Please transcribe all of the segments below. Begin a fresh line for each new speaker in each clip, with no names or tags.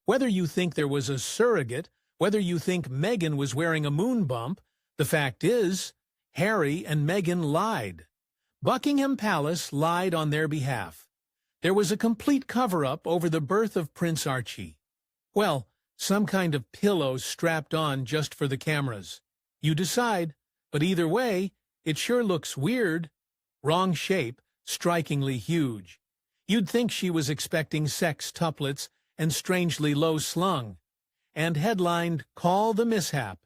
Whether you think there was a surrogate, whether you think Meghan was wearing a moon bump, the fact is, Harry and Meghan lied. Buckingham Palace lied on their behalf. There was a complete cover-up over the birth of Prince Archie. Well, some kind of pillow strapped on just for the cameras. You decide, but either way, it sure looks weird. Wrong shape, strikingly huge. You'd think she was expecting sextuplets and strangely low-slung. And headlined, Call the Mishap.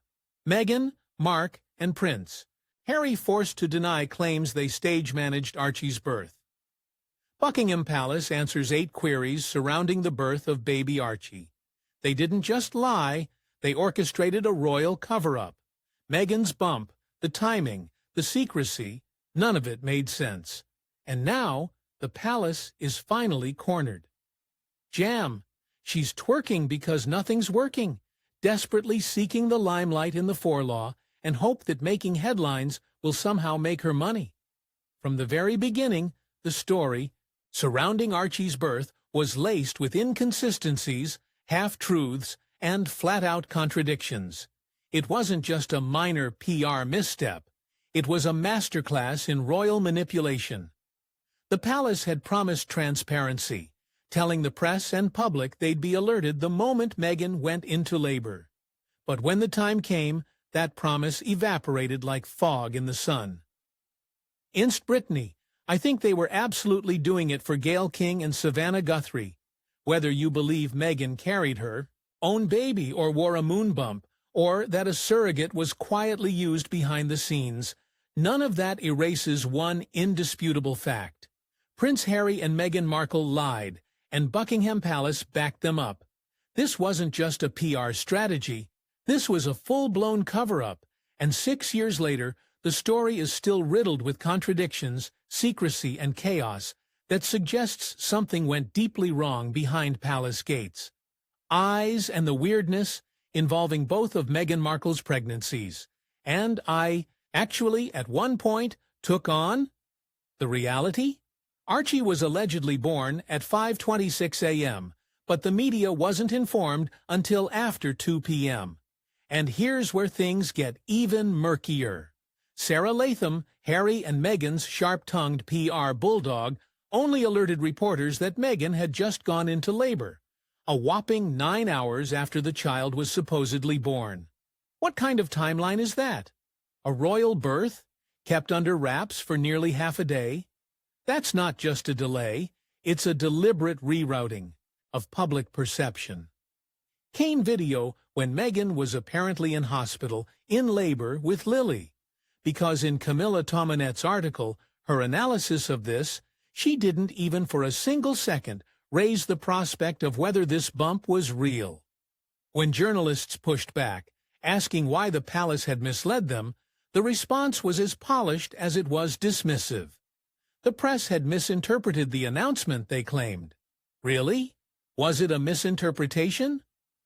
Meghan, Mark, and Prince. Harry forced to deny claims they stage-managed Archie's birth. Buckingham Palace answers 8 queries surrounding the birth of baby Archie. They didn't just lie, they orchestrated a royal cover-up. Meghan's bump, the timing, the secrecy, none of it made sense. And now, the palace is finally cornered. Jam. She's twerking because nothing's working, desperately seeking the limelight in the forelaw and hope that making headlines will somehow make her money. From the very beginning, the story surrounding Archie's birth was laced with inconsistencies, half-truths, and flat-out contradictions. It wasn't just a minor PR misstep. It was a masterclass in royal manipulation. The palace had promised transparency, telling the press and public they'd be alerted the moment Meghan went into labor. But when the time came, that promise evaporated like fog in the sun. Inst Brittany, I think they were absolutely doing it for Gayle King and Savannah Guthrie. Whether you believe Meghan carried her own baby or wore a moon bump, or that a surrogate was quietly used behind the scenes, none of that erases one indisputable fact. Prince Harry and Meghan Markle lied, and Buckingham Palace backed them up. This wasn't just a PR strategy. This was a full-blown cover-up, and 6 years later, the story is still riddled with contradictions, secrecy, and chaos that suggests something went deeply wrong behind palace gates. Eyes and the weirdness involving both of Meghan Markle's pregnancies. And I, actually, at one point, took on the reality. Archie was allegedly born at 5:26 a.m., but the media wasn't informed until after 2 p.m. And here's where things get even murkier. Sarah Latham, Harry and Meghan's sharp-tongued PR bulldog, only alerted reporters that Meghan had just gone into labor, a whopping 9 hours after the child was supposedly born. What kind of timeline is that? A royal birth, kept under wraps for nearly half a day? That's not just a delay, it's a deliberate rerouting of public perception. Kane video when Meghan was apparently in hospital, in labor with Lily. Because in Camilla Tominet's article, her analysis of this, she didn't even for a single second raise the prospect of whether this bump was real. When journalists pushed back, asking why the palace had misled them, the response was as polished as it was dismissive. The press had misinterpreted the announcement, they claimed. Really? Was it a misinterpretation?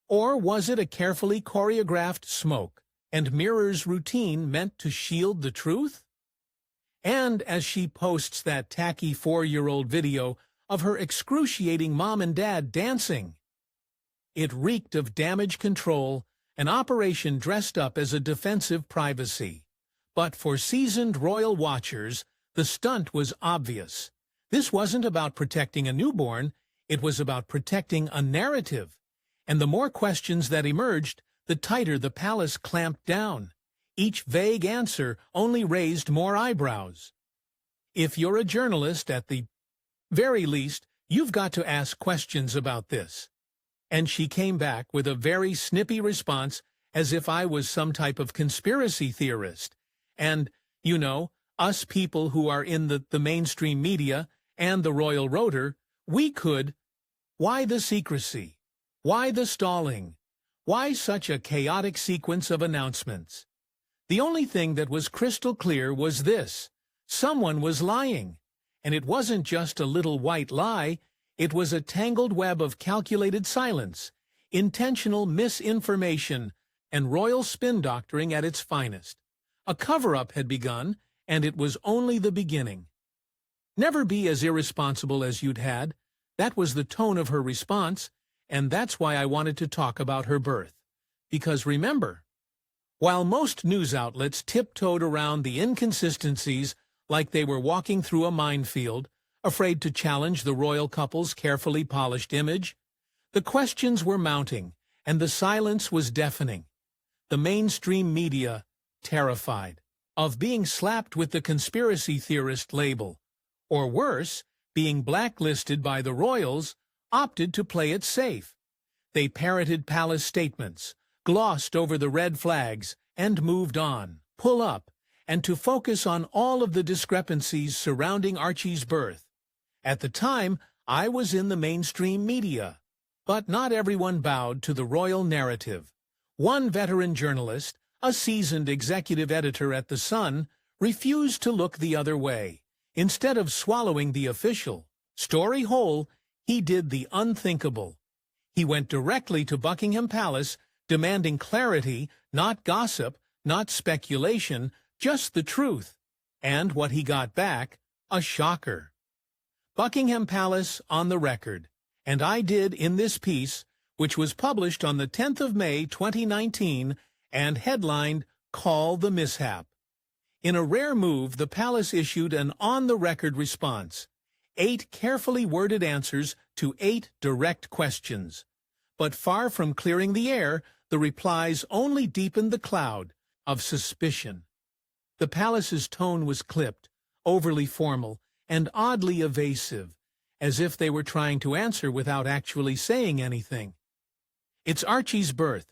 Or was it a carefully choreographed smoke and mirrors routine meant to shield the truth? And as she posts that tacky 4-year-old video of her excruciating mom and dad dancing, it reeked of damage control, an operation dressed up as a defensive privacy. But for seasoned royal watchers, the stunt was obvious. This wasn't about protecting a newborn, it was about protecting a narrative. And the more questions that emerged, the tighter the palace clamped down. Each vague answer only raised more eyebrows. If you're a journalist, at the very least, you've got to ask questions about this. And she came back with a very snippy response, as if I was some type of conspiracy theorist. And, you know, us people who are in the mainstream media and the royal rotor, we could. Why the secrecy? Why the stalling? Why such a chaotic sequence of announcements? The only thing that was crystal clear was this: someone was lying. And it wasn't just a little white lie, it was a tangled web of calculated silence, intentional misinformation, and royal spin-doctoring at its finest. A cover-up had begun, and it was only the beginning. Never be as irresponsible as you'd had. That was the tone of her response, and that's why I wanted to talk about her birth. Because remember, while most news outlets tiptoed around the inconsistencies like they were walking through a minefield, afraid to challenge the royal couple's carefully polished image, the questions were mounting, and the silence was deafening. The mainstream media, terrified of being slapped with the conspiracy theorist label, or worse, being blacklisted by the royals, opted to play it safe. They parroted palace statements, glossed over the red flags, and moved on, pull up, and to focus on all of the discrepancies surrounding Archie's birth. At the time, I was in the mainstream media, but not everyone bowed to the royal narrative. One veteran journalist, a seasoned executive editor at The Sun, refused to look the other way. Instead of swallowing the official story whole, he did the unthinkable. He went directly to Buckingham Palace, demanding clarity, not gossip, not speculation, just the truth. And what he got back, a shocker. Buckingham Palace on the record. And I did in this piece, which was published on the 10th of May 2019 and headlined, Call the Mishap. In a rare move, the palace issued an on-the-record response, 8 carefully worded answers to 8 direct questions. But far from clearing the air, the replies only deepened the cloud of suspicion. The palace's tone was clipped, overly formal, and oddly evasive, as if they were trying to answer without actually saying anything. It's Archie's birth.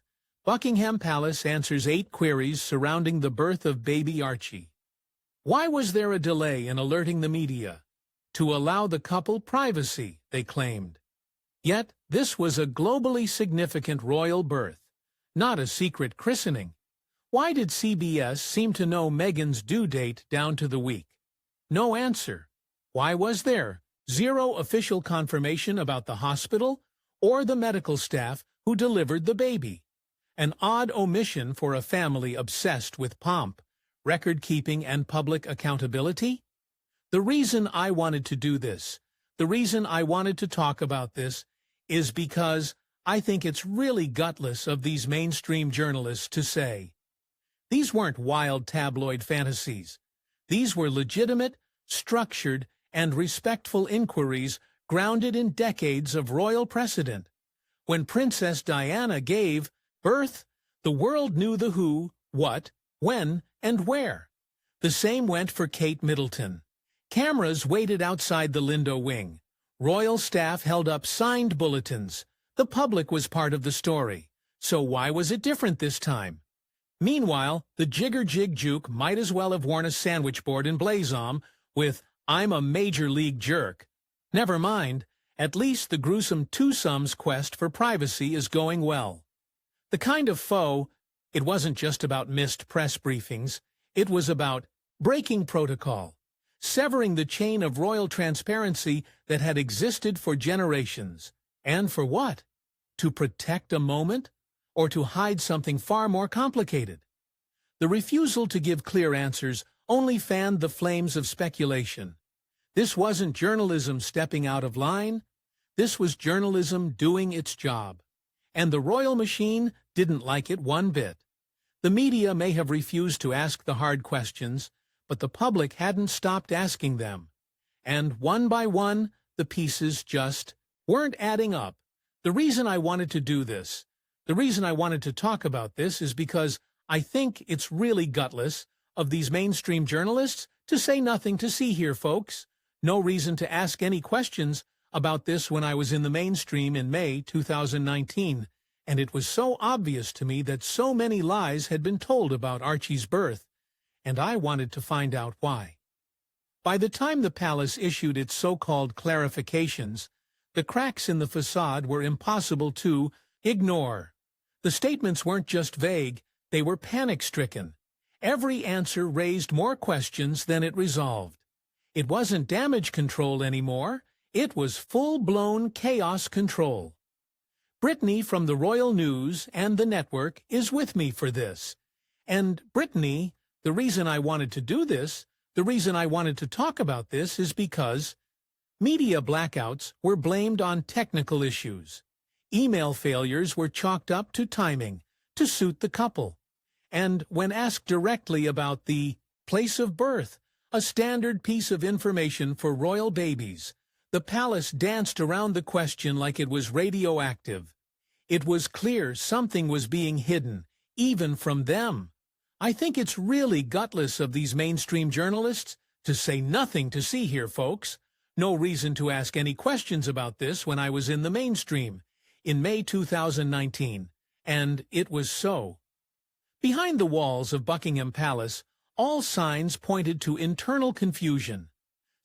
Buckingham Palace answers 8 queries surrounding the birth of baby Archie. Why was there a delay in alerting the media? To allow the couple privacy, they claimed. Yet, this was a globally significant royal birth, not a secret christening. Why did CBS seem to know Meghan's due date down to the week? No answer. Why was there zero official confirmation about the hospital or the medical staff who delivered the baby? An odd omission for a family obsessed with pomp, record-keeping, and public accountability? The reason I wanted to do this, the reason I wanted to talk about this, is because I think it's really gutless of these mainstream journalists to say. These weren't wild tabloid fantasies. These were legitimate, structured, and respectful inquiries grounded in decades of royal precedent. When Princess Diana gave birth, the world knew the who, what, when, and where. The same went for Kate Middleton. Cameras waited outside the Lindo wing. Royal staff held up signed bulletins. The public was part of the story. So why was it different this time? Meanwhile, the jigger-jig-juke might as well have worn a sandwich board in Blazom with, "I'm a major league jerk." Never mind, at least the gruesome twosome's quest for privacy is going well. The kind of faux, it wasn't just about missed press briefings, it was about breaking protocol, severing the chain of royal transparency that had existed for generations. And for what? To protect a moment? Or to hide something far more complicated? The refusal to give clear answers only fanned the flames of speculation. This wasn't journalism stepping out of line. This was journalism doing its job. And the royal machine didn't like it one bit. The media may have refused to ask the hard questions, but the public hadn't stopped asking them. And one by one, the pieces just weren't adding up. The reason I wanted to do this, the reason I wanted to talk about this is because I think it's really gutless of these mainstream journalists to say nothing to see here, folks. No reason to ask any questions about this when I was in the mainstream in May 2019, and it was so obvious to me that so many lies had been told about Archie's birth, and I wanted to find out why. By the time the palace issued its so-called clarifications, the cracks in the facade were impossible to ignore. The statements weren't just vague, they were panic-stricken. Every answer raised more questions than it resolved. It wasn't damage control anymore, it was full-blown chaos control. Brittany from the Royal News and the network is with me for this. And Brittany, the reason I wanted to do this, the reason I wanted to talk about this is because media blackouts were blamed on technical issues. Email failures were chalked up to timing, to suit the couple. And when asked directly about the place of birth, a standard piece of information for royal babies, the palace danced around the question like it was radioactive. It was clear something was being hidden, even from them. I think it's really gutless of these mainstream journalists to say nothing to see here, folks. No reason to ask any questions about this when I was in the mainstream in May 2019, and it was so. Behind the walls of Buckingham Palace, all signs pointed to internal confusion.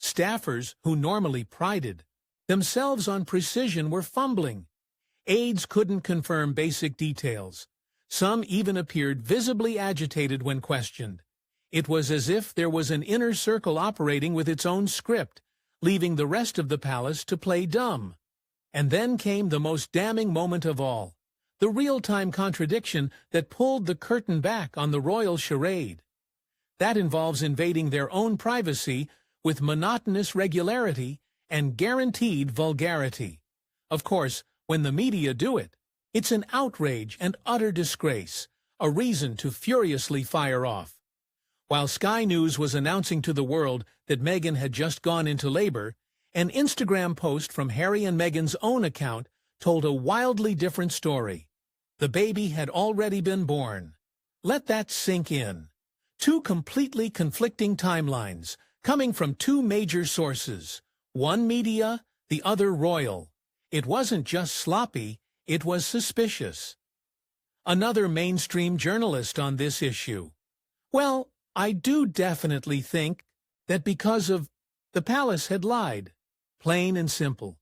Staffers, who normally prided themselves on precision, were fumbling. Aides couldn't confirm basic details. Some even appeared visibly agitated when questioned. It was as if there was an inner circle operating with its own script, leaving the rest of the palace to play dumb. And then came the most damning moment of all, the real-time contradiction that pulled the curtain back on the royal charade. That involves invading their own privacy with monotonous regularity and guaranteed vulgarity. Of course, when the media do it, it's an outrage and utter disgrace, a reason to furiously fire off. While Sky News was announcing to the world that Meghan had just gone into labor, an Instagram post from Harry and Meghan's own account told a wildly different story. The baby had already been born. Let that sink in. Two completely conflicting timelines, coming from two major sources, one media, the other royal. It wasn't just sloppy, it was suspicious. Another mainstream journalist on this issue. Well, I do definitely think that because of the palace had lied. Plain and simple.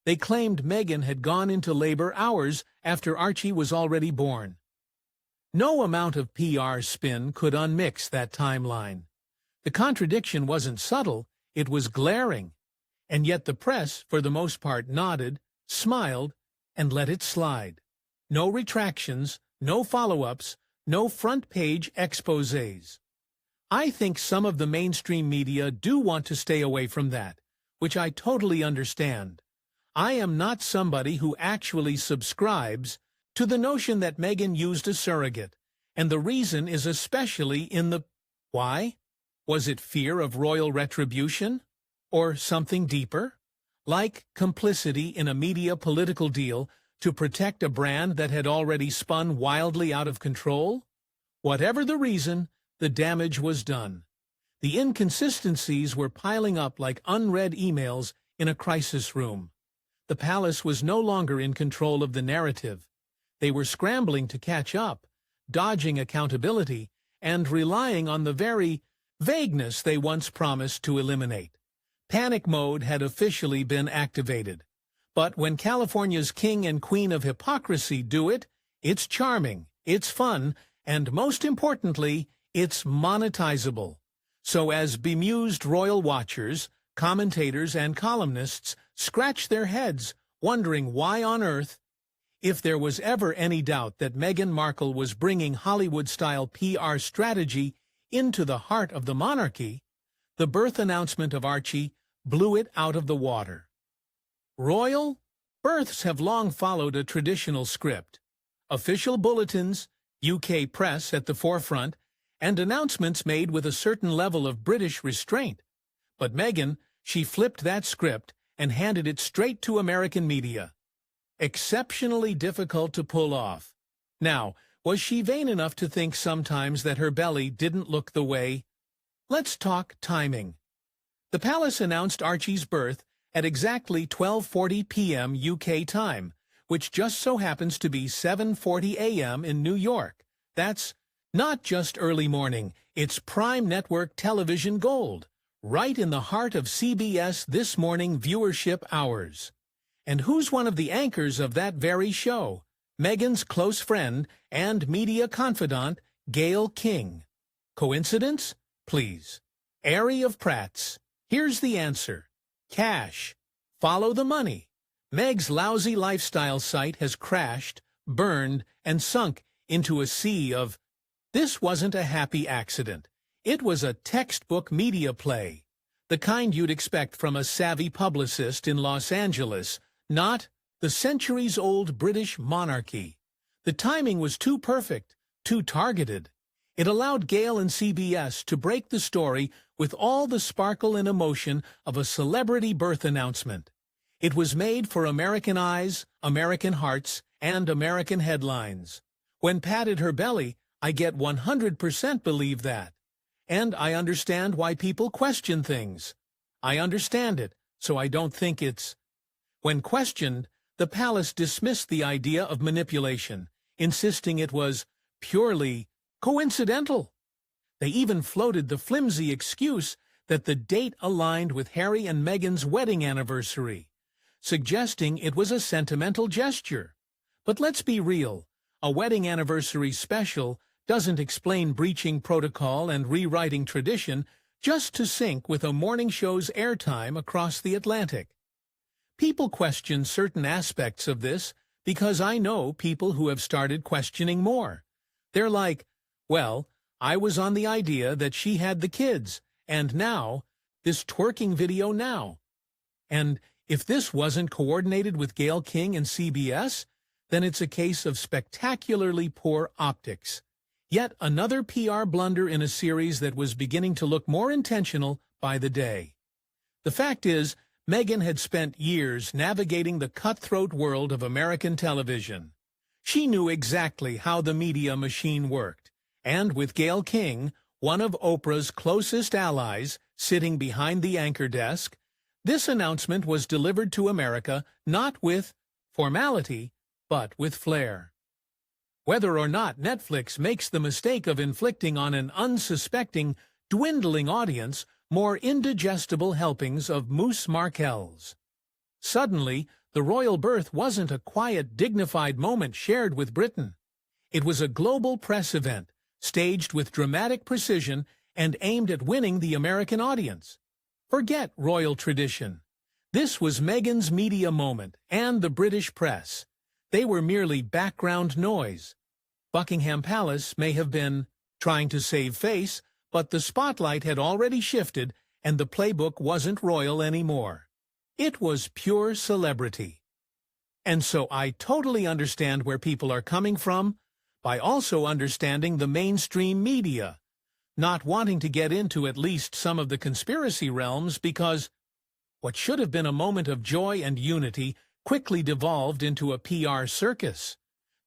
They claimed Meghan had gone into labor hours after Archie was already born. No amount of PR spin could unmix that timeline. The contradiction wasn't subtle, it was glaring. And yet the press, for the most part, nodded, smiled, and let it slide. No retractions, no follow-ups, no front-page exposés. I think some of the mainstream media do want to stay away from that, which I totally understand. I am not somebody who actually subscribes to the notion that Meghan used a surrogate, and the reason is especially in the why. Was it fear of royal retribution? Or something deeper? Like complicity in a media political deal to protect a brand that had already spun wildly out of control? Whatever the reason, the damage was done. The inconsistencies were piling up like unread emails in a crisis room. The palace was no longer in control of the narrative. They were scrambling to catch up, dodging accountability, and relying on the very vagueness they once promised to eliminate. Panic mode had officially been activated. But when California's king and queen of hypocrisy do it, it's charming, it's fun, and most importantly, it's monetizable. So as bemused royal watchers, commentators, and columnists scratch their heads, wondering why on earth, if there was ever any doubt that Meghan Markle was bringing Hollywood-style PR strategy into the heart of the monarchy, the birth announcement of Archie blew it out of the water. Royal births have long followed a traditional script. Official bulletins, UK press at the forefront, and announcements made with a certain level of British restraint. But Meghan, she flipped that script and handed it straight to American media. Exceptionally difficult to pull off. Now, was she vain enough to think sometimes that her belly didn't look the way? Let's talk timing. The palace announced Archie's birth at exactly 12:40 p.m. UK time, which just so happens to be 7:40 a.m. in New York. That's not just early morning, it's prime network television gold, right in the heart of CBS This Morning viewership hours. And who's one of the anchors of that very show? Meghan's close friend and media confidant, Gayle King. Coincidence? Please. Airy of Pratt's. Here's the answer. Cash. Follow the money. Meg's lousy lifestyle site has crashed, burned, and sunk into a sea of... This wasn't a happy accident. It was a textbook media play. The kind you'd expect from a savvy publicist in Los Angeles, not the centuries-old British monarchy. The timing was too perfect, too targeted. It allowed Gale and CBS to break the story with all the sparkle and emotion of a celebrity birth announcement. It was made for American eyes, American hearts, and American headlines. When patted her belly, I get 100% believe that. And I understand why people question things. I understand it, so I don't think it's... When questioned, the palace dismissed the idea of manipulation, insisting it was purely coincidental. They even floated the flimsy excuse that the date aligned with Harry and Meghan's wedding anniversary, suggesting it was a sentimental gesture. But let's be real, a wedding anniversary special doesn't explain breaching protocol and rewriting tradition just to sync with a morning show's airtime across the Atlantic. People question certain aspects of this because I know people who have started questioning more. They're like, well, I was on the idea that she had the kids, and now, this twerking video now. And if this wasn't coordinated with Gayle King and CBS, then it's a case of spectacularly poor optics. Yet another PR blunder in a series that was beginning to look more intentional by the day. The fact is, Meghan had spent years navigating the cutthroat world of American television. She knew exactly how the media machine worked, and with Gayle King, one of Oprah's closest allies, sitting behind the anchor desk, this announcement was delivered to America not with formality, but with flair. Whether or not Netflix makes the mistake of inflicting on an unsuspecting, dwindling audience more indigestible helpings of Mousse Markel's. Suddenly, the royal birth wasn't a quiet, dignified moment shared with Britain. It was a global press event, staged with dramatic precision and aimed at winning the American audience. Forget royal tradition. This was Meghan's media moment and the British press. They were merely background noise. Buckingham Palace may have been trying to save face, but the spotlight had already shifted and the playbook wasn't royal anymore. It was pure celebrity. And so I totally understand where people are coming from, by also understanding the mainstream media, not wanting to get into at least some of the conspiracy realms because what should have been a moment of joy and unity quickly devolved into a PR circus.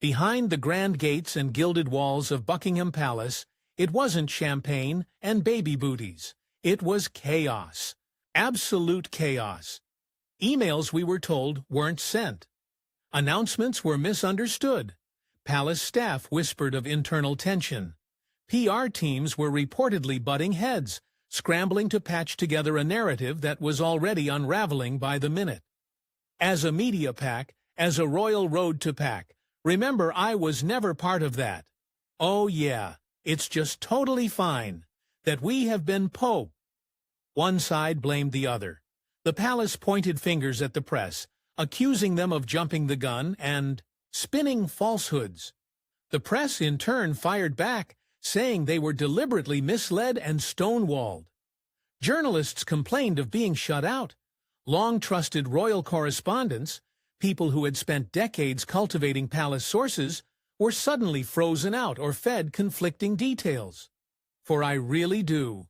Behind the grand gates and gilded walls of Buckingham Palace, it wasn't champagne and baby booties. It was chaos. Absolute chaos. Emails, we were told, weren't sent. Announcements were misunderstood. Palace staff whispered of internal tension. PR teams were reportedly butting heads, scrambling to patch together a narrative that was already unraveling by the minute. As a media pack, as a royal road to pack, remember I was never part of that. Oh yeah. It's just totally fine that we have been Pope. One side blamed the other. The palace pointed fingers at the press, accusing them of jumping the gun and spinning falsehoods. The press in turn fired back, saying they were deliberately misled and stonewalled. Journalists complained of being shut out. Long-trusted royal correspondents, people who had spent decades cultivating palace sources, were suddenly frozen out or fed conflicting details. For I really do.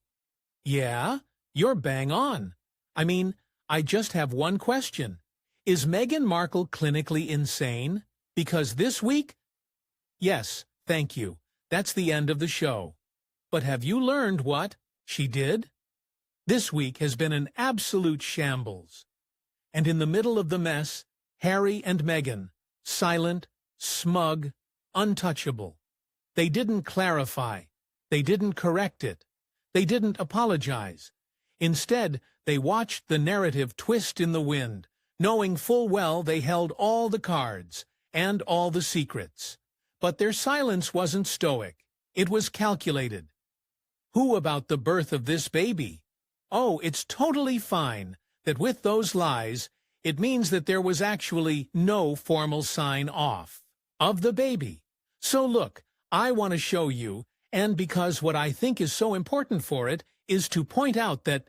Yeah, you're bang on. I mean, I just have one question. Is Meghan Markle clinically insane? Because this week? Yes, thank you. That's the end of the show. But have you learned what she did? This week has been an absolute shambles. And in the middle of the mess, Harry and Meghan, silent, smug, untouchable. They didn't clarify. They didn't correct it. They didn't apologize. Instead, they watched the narrative twist in the wind, knowing full well they held all the cards and all the secrets. But their silence wasn't stoic. It was calculated. Who about the birth of this baby? Oh, it's totally fine that with those lies, it means that there was actually no formal sign-off of the baby. So look, I want to show you, and because what I think is so important for it is to point out that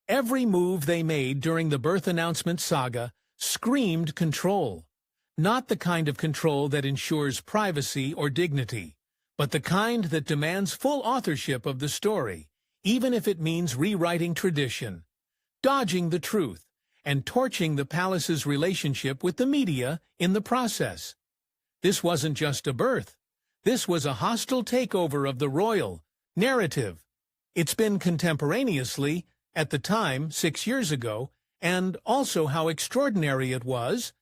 every move they made during the birth announcement saga screamed control. Not the kind of control that ensures privacy or dignity, but the kind that demands full authorship of the story, even if it means rewriting tradition, dodging the truth, and torching the palace's relationship with the media in the process. This wasn't just a birth. This was a hostile takeover of the royal narrative. It's been contemporaneously, at the time, 6 years ago, and also how extraordinary it was,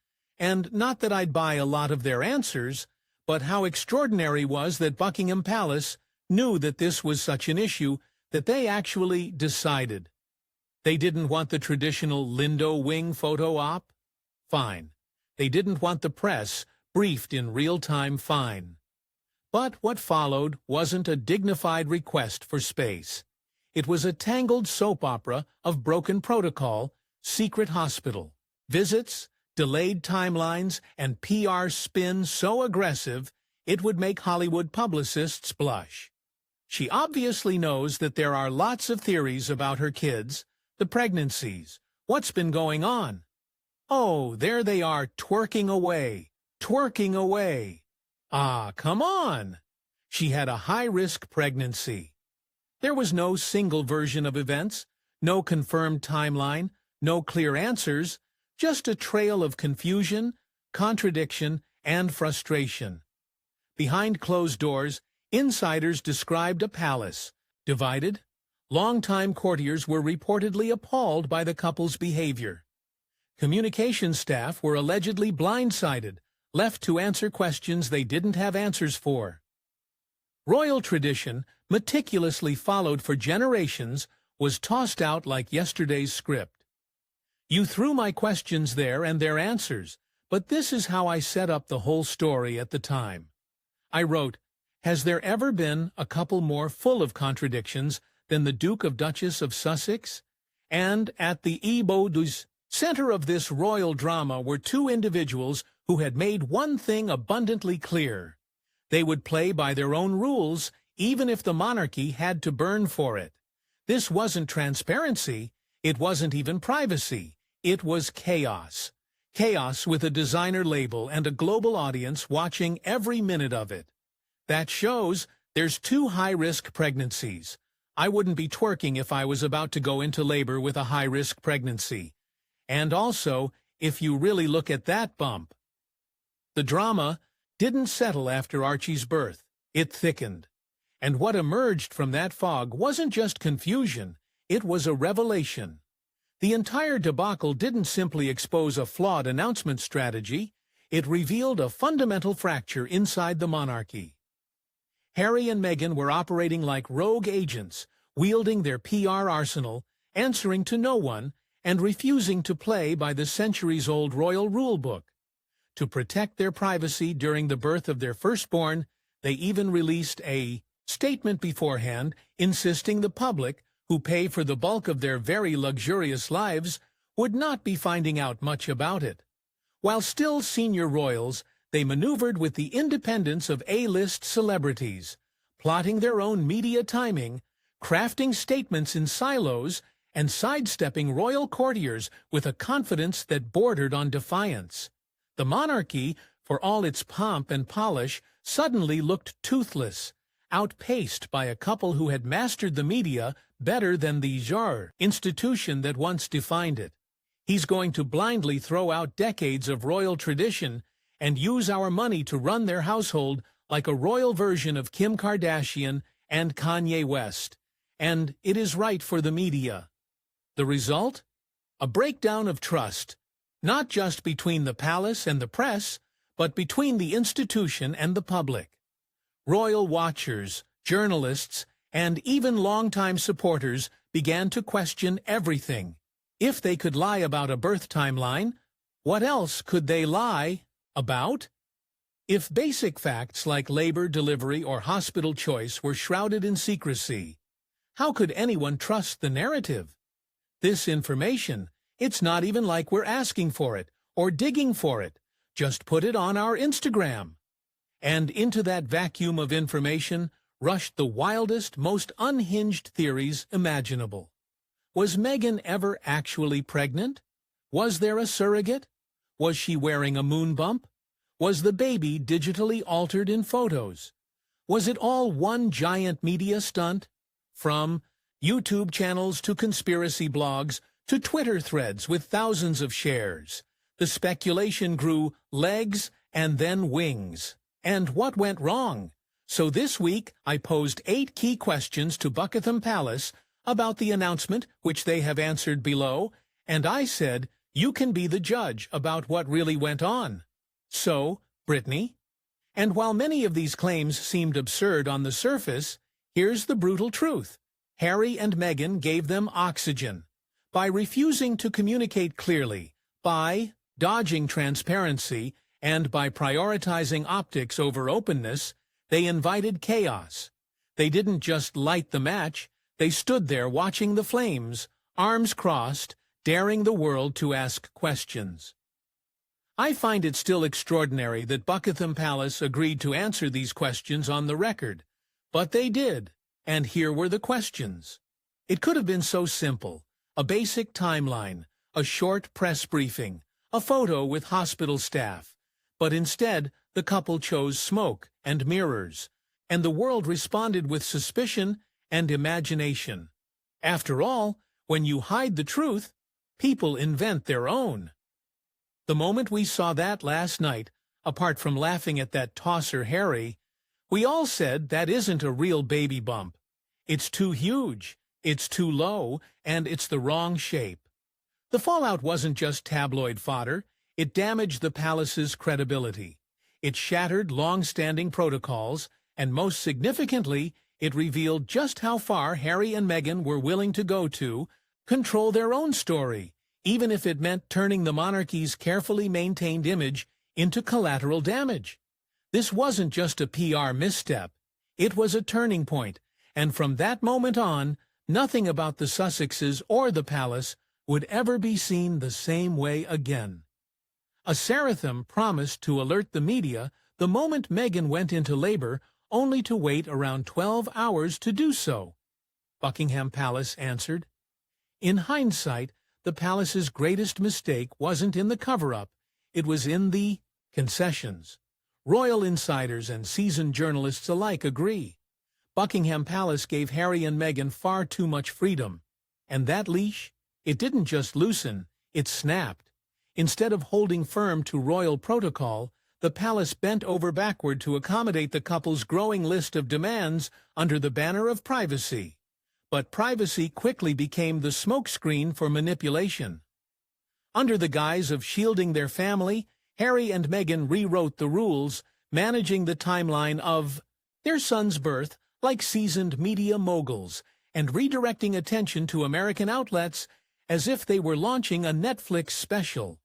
and not that I'd buy a lot of their answers, but how extraordinary was that Buckingham Palace knew that this was such an issue that they actually decided. They didn't want the traditional Lindo wing photo op? Fine. They didn't want the press briefed in real time? Fine. But what followed wasn't a dignified request for space. It was a tangled soap opera of broken protocol, secret hospital, visits, delayed timelines, and PR spin so aggressive it would make Hollywood publicists blush. She obviously knows that there are lots of theories about her kids, the pregnancies, what's been going on. Oh, there they are twerking away, twerking away. Ah, come on! She had a high-risk pregnancy. There was no single version of events, no confirmed timeline, no clear answers, just a trail of confusion, contradiction, and frustration. Behind closed doors, insiders described a palace, divided. Longtime courtiers were reportedly appalled by the couple's behavior. Communications staff were allegedly blindsided, left to answer questions they didn't have answers for. Royal tradition, meticulously followed for generations, was tossed out like yesterday's script. You threw my questions there and their answers, but this is how I set up the whole story at the time. I wrote, has there ever been a couple more full of contradictions than the Duke of Duchess of Sussex? And at the center of this royal drama were two individuals who had made one thing abundantly clear. They would play by their own rules, even if the monarchy had to burn for it. This wasn't transparency, it wasn't even privacy, it was chaos. Chaos with a designer label and a global audience watching every minute of it. That shows there's two high-risk pregnancies. I wouldn't be twerking if I was about to go into labor with a high-risk pregnancy. And also, if you really look at that bump. The drama didn't settle after Archie's birth. It thickened. And what emerged from that fog wasn't just confusion, it was a revelation. The entire debacle didn't simply expose a flawed announcement strategy, it revealed a fundamental fracture inside the monarchy. Harry and Meghan were operating like rogue agents, wielding their PR arsenal, answering to no one, and refusing to play by the centuries-old royal rulebook. To protect their privacy during the birth of their firstborn, they even released a statement beforehand insisting the public, who pay for the bulk of their very luxurious lives, would not be finding out much about it. While still senior royals, they maneuvered with the independence of A-list celebrities, plotting their own media timing, crafting statements in silos, and sidestepping royal courtiers with a confidence that bordered on defiance. The monarchy, for all its pomp and polish, suddenly looked toothless, outpaced by a couple who had mastered the media better than the institution that once defined it. He's going to blindly throw out decades of royal tradition and use our money to run their household like a royal version of Kim Kardashian and Kanye West. And it is right for the media. The result? A breakdown of trust, not just between the palace and the press, but between the institution and the public. Royal watchers, journalists, and even longtime supporters began to question everything. If they could lie about a birth timeline, what else could they lie about? If basic facts like labor, delivery, or hospital choice were shrouded in secrecy, how could anyone trust the narrative? This information, it's not even like we're asking for it or digging for it. Just put it on our Instagram. And into that vacuum of information rushed the wildest, most unhinged theories imaginable. Was Meghan ever actually pregnant? Was there a surrogate? Was she wearing a moon bump? Was the baby digitally altered in photos? Was it all one giant media stunt? From YouTube channels to conspiracy blogs to Twitter threads with thousands of shares, the speculation grew legs and then wings. And what went wrong? So this week, I posed 8 key questions to Buckingham Palace about the announcement, which they have answered below, and I said, you can be the judge about what really went on. So, Brittany? And while many of these claims seemed absurd on the surface, here's the brutal truth. Harry and Meghan gave them oxygen. By refusing to communicate clearly, by dodging transparency, and by prioritizing optics over openness, they invited chaos. They didn't just light the match, they stood there watching the flames, arms crossed, daring the world to ask questions. I find it still extraordinary that Buckingham Palace agreed to answer these questions on the record. But they did, and here were the questions. It could have been so simple. A basic timeline, a short press briefing, a photo with hospital staff. But instead, the couple chose smoke and mirrors, and the world responded with suspicion and imagination. After all, when you hide the truth, people invent their own. The moment we saw that last night, apart from laughing at that tosser Harry, we all said that isn't a real baby bump. It's too huge, it's too low, and it's the wrong shape. The fallout wasn't just tabloid fodder, it damaged the palace's credibility. It shattered long-standing protocols, and most significantly, it revealed just how far Harry and Meghan were willing to go to control their own story, even if it meant turning the monarchy's carefully maintained image into collateral damage. This wasn't just a PR misstep, it was a turning point, and from that moment on, nothing about the Sussexes or the palace would ever be seen the same way again. A seraphim promised to alert the media the moment Meghan went into labor, only to wait around 12 hours to do so. Buckingham Palace answered. In hindsight, the palace's greatest mistake wasn't in the cover-up, it was in the concessions. Royal insiders and seasoned journalists alike agree. Buckingham Palace gave Harry and Meghan far too much freedom. And that leash? It didn't just loosen, it snapped. Instead of holding firm to royal protocol, the palace bent over backward to accommodate the couple's growing list of demands under the banner of privacy. But privacy quickly became the smokescreen for manipulation. Under the guise of shielding their family, Harry and Meghan rewrote the rules, managing the timeline of their son's birth like seasoned media moguls, and redirecting attention to American outlets as if they were launching a Netflix special.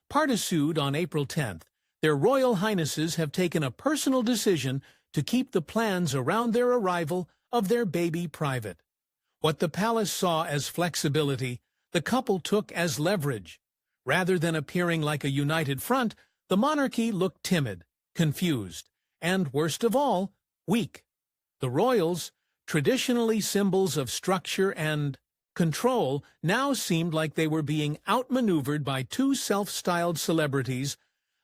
Partisued on April 10th, their Royal Highnesses have taken a personal decision to keep the plans around their arrival of their baby private. What the palace saw as flexibility, the couple took as leverage. Rather than appearing like a united front, the monarchy looked timid, confused, and, worst of all, weak. The royals, traditionally symbols of structure and control, now seemed like they were being outmaneuvered by 2 self-styled celebrities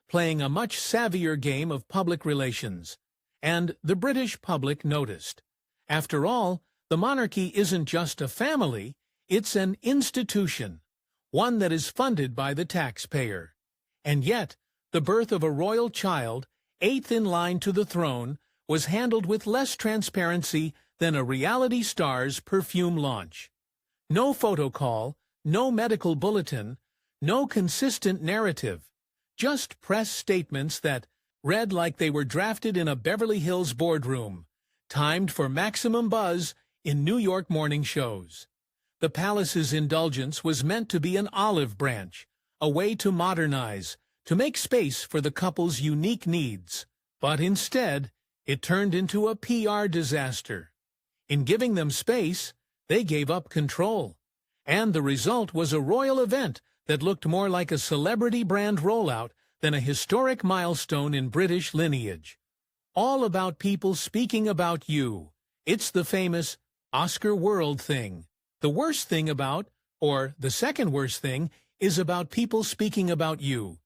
playing a much savvier game of public relations. And the British public noticed. After all, the monarchy isn't just a family, it's an institution, one that is funded by the taxpayer. And yet, the birth of a royal child, 8th in line to the throne, was handled with less transparency than a reality star's perfume launch. No photo call, no medical bulletin, no consistent narrative, just press statements that read like they were drafted in a Beverly Hills boardroom, timed for maximum buzz in New York morning shows. The palace's indulgence was meant to be an olive branch, a way to modernize, to make space for the couple's unique needs. But instead, it turned into a PR disaster. In giving them space, they gave up control. And the result was a royal event that looked more like a celebrity brand rollout than a historic milestone in British lineage. All about people speaking about you. It's the famous Oscar world thing. The worst thing about, or the second worst thing, is about people speaking about you.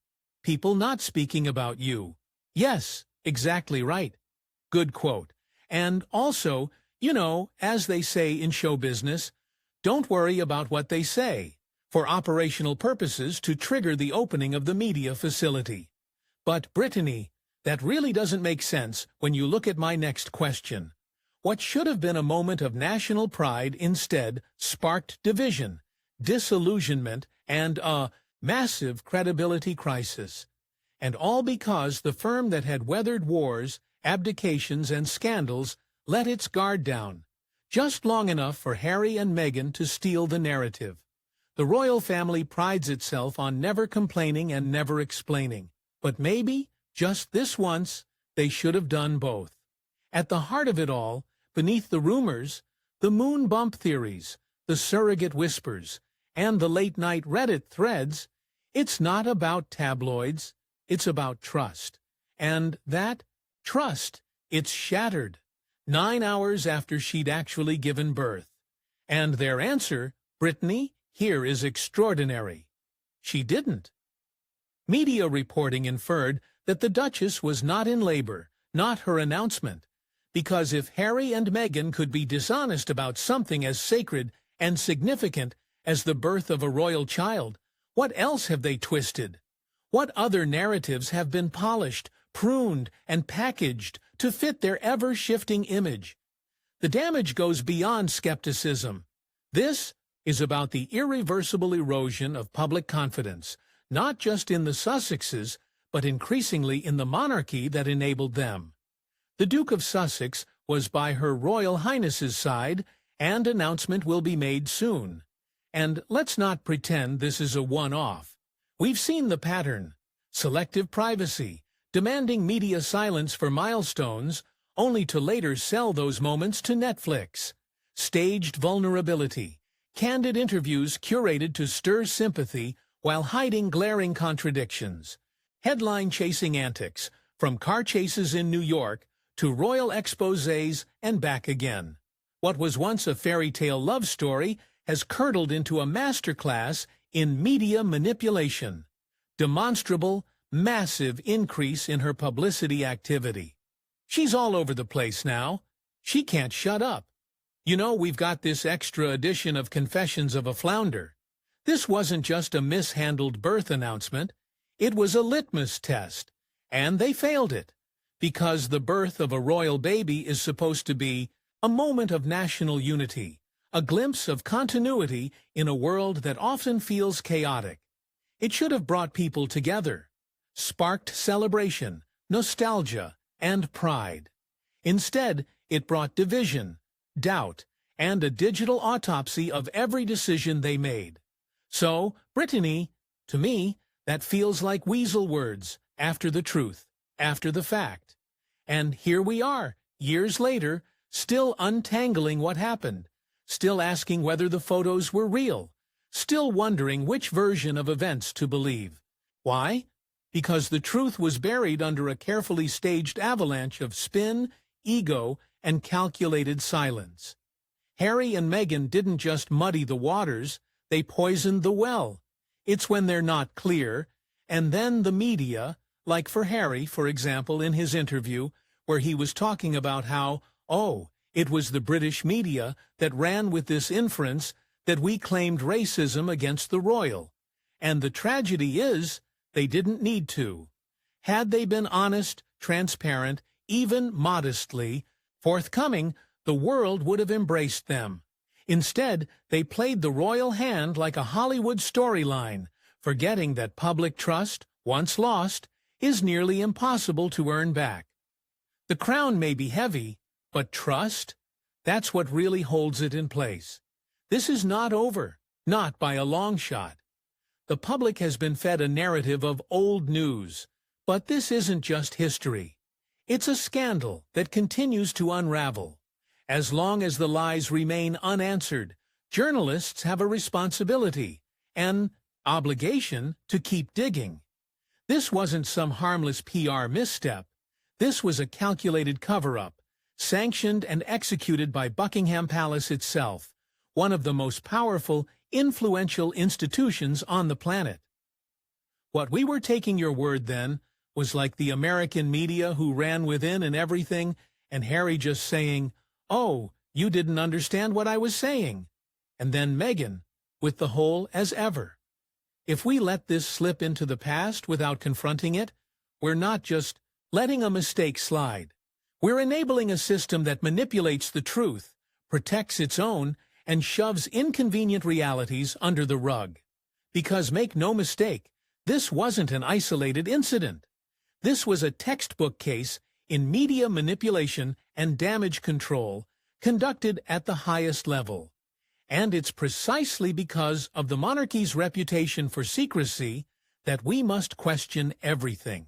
people not speaking about you. Yes, exactly right. Good quote. And also, as they say in show business, don't worry about what they say, for operational purposes to trigger the opening of the media facility. But Brittany, that really doesn't make sense when you look at my next question. What should have been a moment of national pride instead sparked division, disillusionment, and a massive credibility crisis. And all because the firm that had weathered wars, abdications, and scandals let its guard down, just long enough for Harry and Meghan to steal the narrative. The royal family prides itself on never complaining and never explaining. But maybe, just this once, they should have done both. At the heart of it all, beneath the rumors, the moon bump theories, the surrogate whispers, and the late-night Reddit threads, it's not about tabloids, it's about trust. And that trust, it's shattered 9 hours after she'd actually given birth. And their answer, Brittany, here is extraordinary. She didn't. Media reporting inferred that the Duchess was not in labor, not her announcement, because if Harry and Meghan could be dishonest about something as sacred and significant as the birth of a royal child, what else have they twisted? What other narratives have been polished, pruned, and packaged to fit their ever-shifting image? The damage goes beyond skepticism. This is about the irreversible erosion of public confidence, not just in the Sussexes, but increasingly in the monarchy that enabled them. The Duke of Sussex was by Her Royal Highness's side, and announcement will be made soon. And let's not pretend this is a one-off. We've seen the pattern: selective privacy, demanding media silence for milestones, only to later sell those moments to Netflix. Staged vulnerability, candid interviews curated to stir sympathy while hiding glaring contradictions. Headline-chasing antics, from car chases in New York to royal exposés and back again. What was once a fairy tale love story has curdled into a masterclass in media manipulation. Demonstrable, massive increase in her publicity activity. She's all over the place now. She can't shut up. We've got this extra edition of Confessions of a Flounder. This wasn't just a mishandled birth announcement. It was a litmus test. And they failed it. Because the birth of a royal baby is supposed to be a moment of national unity, a glimpse of continuity in a world that often feels chaotic. It should have brought people together, sparked celebration, nostalgia, and pride. Instead, it brought division, doubt, and a digital autopsy of every decision they made. So, Brittany, to me, that feels like weasel words, after the truth, after the fact. And here we are, years later, still untangling what happened, still asking whether the photos were real, still wondering which version of events to believe. Why? Because the truth was buried under a carefully staged avalanche of spin, ego, and calculated silence. Harry and Meghan didn't just muddy the waters, they poisoned the well. It's when they're not clear, and then the media, like for Harry, for example, in his interview, where he was talking about how, it was the British media that ran with this inference that we claimed racism against the royal. And the tragedy is, they didn't need to. Had they been honest, transparent, even modestly forthcoming, the world would have embraced them. Instead, they played the royal hand like a Hollywood storyline, forgetting that public trust, once lost, is nearly impossible to earn back. The crown may be heavy, but trust? That's what really holds it in place. This is not over, not by a long shot. The public has been fed a narrative of old news, but this isn't just history. It's a scandal that continues to unravel. As long as the lies remain unanswered, journalists have a responsibility, an obligation to keep digging. This wasn't some harmless PR misstep. This was a calculated cover-up, sanctioned and executed by Buckingham Palace itself, one of the most powerful, influential institutions on the planet. What we were taking your word then was like the American media who ran within and everything, and Harry just saying, "Oh, you didn't understand what I was saying." And then Meghan, with the whole as ever. If we let this slip into the past without confronting it, we're not just letting a mistake slide. We're enabling a system that manipulates the truth, protects its own, and shoves inconvenient realities under the rug. Because make no mistake, this wasn't an isolated incident. This was a textbook case in media manipulation and damage control conducted at the highest level. And it's precisely because of the monarchy's reputation for secrecy that we must question everything.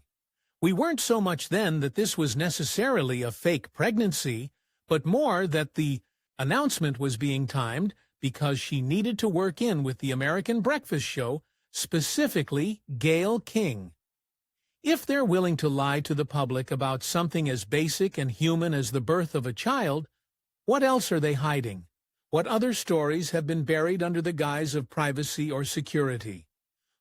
We weren't so much then that this was necessarily a fake pregnancy, but more that the announcement was being timed because she needed to work in with the American breakfast show, specifically Gayle King. If they're willing to lie to the public about something as basic and human as the birth of a child, what else are they hiding? What other stories have been buried under the guise of privacy or security?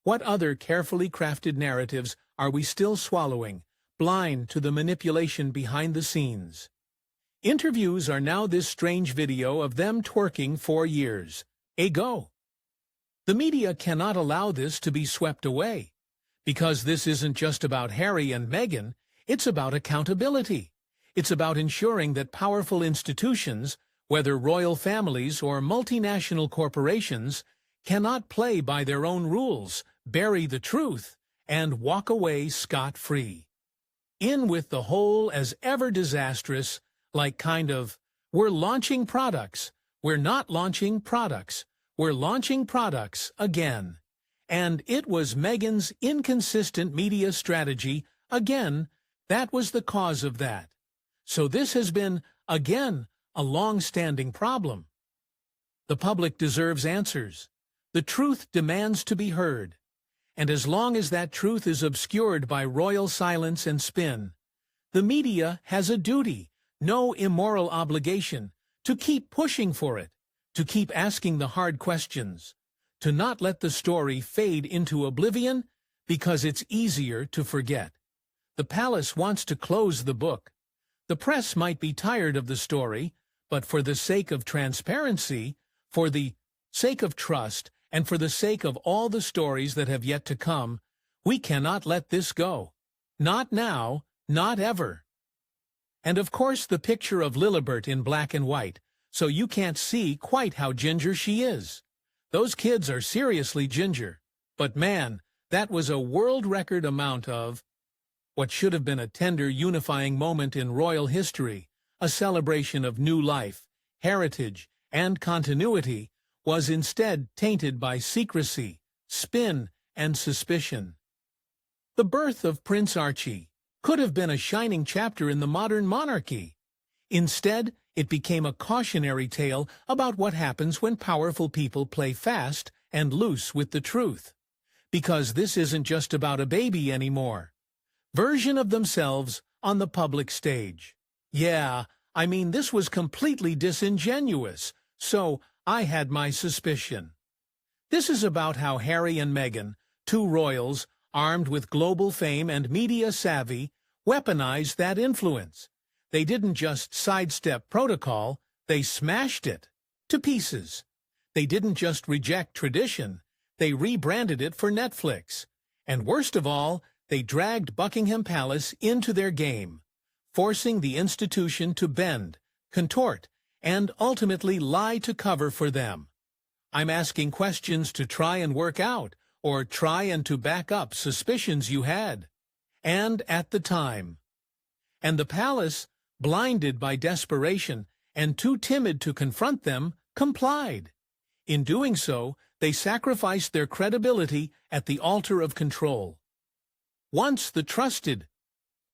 What other carefully crafted narratives are we still swallowing, blind to the manipulation behind the scenes? Interviews are now this strange video of them twerking 4 years ago. The media cannot allow this to be swept away, because this isn't just about Harry and Meghan, it's about accountability. It's about ensuring that powerful institutions, whether royal families or multinational corporations, cannot play by their own rules, bury the truth, and walk away scot-free. In with the whole as ever disastrous, like kind of, we're launching products, we're not launching products, we're launching products again. And it was Meghan's inconsistent media strategy, again, that was the cause of that. So this has been, again, a long-standing problem. The public deserves answers. The truth demands to be heard. And as long as that truth is obscured by royal silence and spin, the media has a duty, no immoral obligation, to keep pushing for it, to keep asking the hard questions, to not let the story fade into oblivion because it's easier to forget. The palace wants to close the book. The press might be tired of the story, but for the sake of transparency, for the sake of trust, and for the sake of all the stories that have yet to come, we cannot let this go. Not now, not ever. And of course the picture of Lilibert in black and white, so you can't see quite how ginger she is. Those kids are seriously ginger. But man, that was a world record amount of what should have been a tender unifying moment in royal history, a celebration of new life, heritage, and continuity, was instead tainted by secrecy, spin, and suspicion. The birth of Prince Archie could have been a shining chapter in the modern monarchy. Instead, it became a cautionary tale about what happens when powerful people play fast and loose with the truth. Because this isn't just about a baby anymore. Version of themselves on the public stage. Yeah, I mean, this was completely disingenuous, so I had my suspicion. This is about how Harry and Meghan, two royals, armed with global fame and media savvy, weaponized that influence. They didn't just sidestep protocol, they smashed it to pieces. They didn't just reject tradition, they rebranded it for Netflix. And worst of all, they dragged Buckingham Palace into their game, forcing the institution to bend, contort, and ultimately lie to cover for them. I'm asking questions to try and work out, or try and to back up suspicions you had. And at the time. And the palace, blinded by desperation and too timid to confront them, complied. In doing so, they sacrificed their credibility at the altar of control. Once the trusted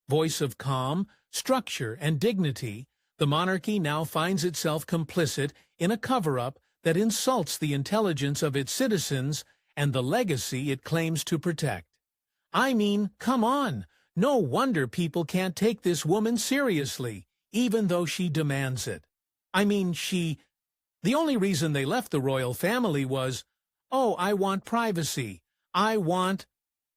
voice of calm, structure, and dignity, the monarchy now finds itself complicit in a cover-up that insults the intelligence of its citizens and the legacy it claims to protect. I mean, come on! No wonder people can't take this woman seriously, even though she demands it. I mean, the only reason they left the royal family was, oh, I want privacy. I want...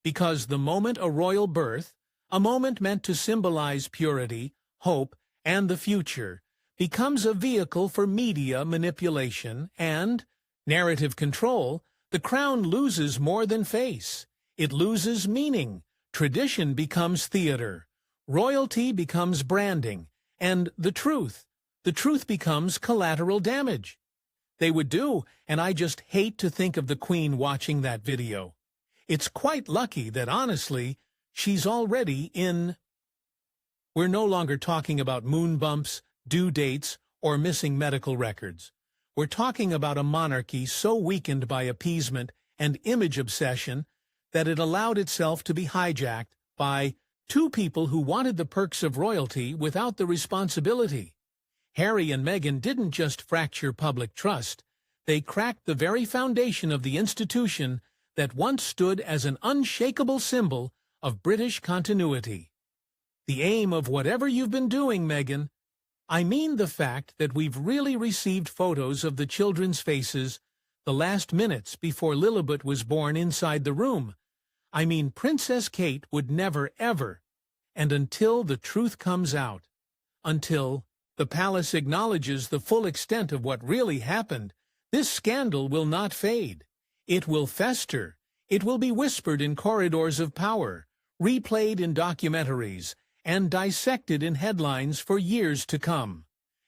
because the moment a royal birth, a moment meant to symbolize purity, hope, and the future, becomes a vehicle for media manipulation and narrative control, the crown loses more than face. It loses meaning. Tradition becomes theater. Royalty becomes branding. And the truth becomes collateral damage. They would do, and I just hate to think of the Queen watching that video. It's quite lucky that, honestly, she's already in. We're no longer talking about moon bumps, due dates, or missing medical records. We're talking about a monarchy so weakened by appeasement and image obsession that it allowed itself to be hijacked by two people who wanted the perks of royalty without the responsibility. Harry and Meghan didn't just fracture public trust, they cracked the very foundation of the institution that once stood as an unshakable symbol of British continuity. The aim of whatever you've been doing, Meghan, I mean the fact that we've really received photos of the children's faces the last minutes before Lilibet was born inside the room. I mean, Princess Kate would never, ever, and until the truth comes out, until the palace acknowledges the full extent of what really happened, this scandal will not fade. It will fester. It will be whispered in corridors of power, replayed in documentaries, and dissected in headlines for years to come.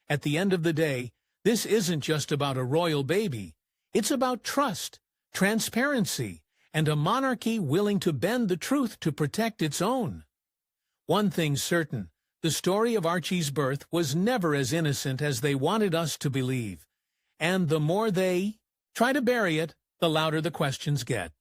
At the end of the day, this isn't just about a royal baby. It's about trust, transparency, and a monarchy willing to bend the truth to protect its own. One thing's certain, the story of Archie's birth was never as innocent as they wanted us to believe. And the more they try to bury it, the louder the questions get.